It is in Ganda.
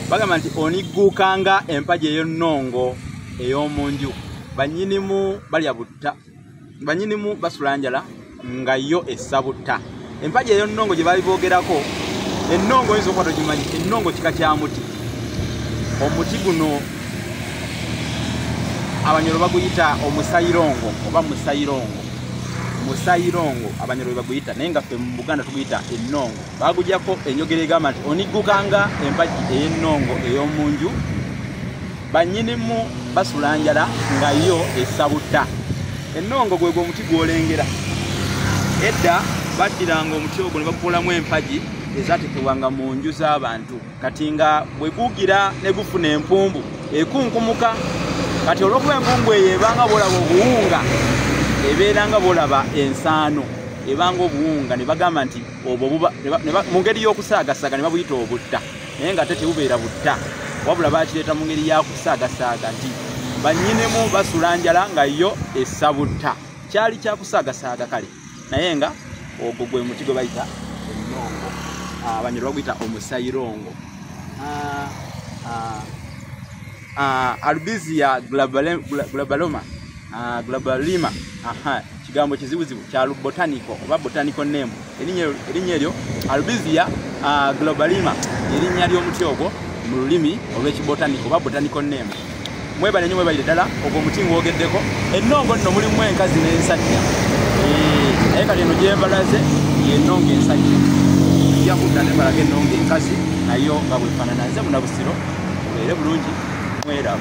bagamba nti onigguukanga empagi ey'ennongo ey'omunju bannyinimu balya butta bannyinimu basula njala nga yo essa butta. Empagi ey'ennongo gye baali boogerako, ennongo oyinza okuba togimanyi, ennongo kika kya muti. Omuti guno Abanyoro baguyita omusayirongo oba musayirongo. Musayirongo Abanyoro baguyita, naye nga ffe mu Buganda tuguyita ennongo. Bagugyako enjogera egamba nti oniggukanga empagi ey'ennongo ey'omunju bannyinimu basula njala nga yo essa butta. Ennongo gwe omuti gw'olengera. Edda baddiranga omuti ogwo ne bagukolamu empagi ezatekebwanga mu nju z'abantu. Kati nga bwe gugira ne gufuna empumbu ekunkumuka. Kati olw'okuba empumbu eyo ebanga bolaba obuwunga, ebeeranga bolaba ensaano, ebanga obuwunga ne bagamba nti obwo buba mu ngeri y'okusaagasaaga ne babuyita obutta, naye nga ate tebubeera butta, wabula bakireeta mu ngeri ya kusaagasaaga nti bannyinimu basula njala nga yo essa butta. Kyali kya kusaagasaaga kale, naye nga ogwo gwe muti gwe bayita ennongo. Abanyoro baguyita omusayirongo. Albizia globaloma globalima kigambo kizibuzibu kya botanical oba botanical name. Erinnya eryo Albizia globalima erinnya ly'omuti ogwo mu lulimi olw'ekibotanical oba botanical name. Mwebale nnyo mwebalire ddala ogwo omuti ng'ogeddeko. Ennongo nno mulimu enkazi n'ensajja, naye kati eno gyembalaze y'ennongo ensajja. Tujja kudda ne mbalaga ennongo enkazi nayo nga bwefaanana. Nze Munabusiro mubeere bulungi, mweraba.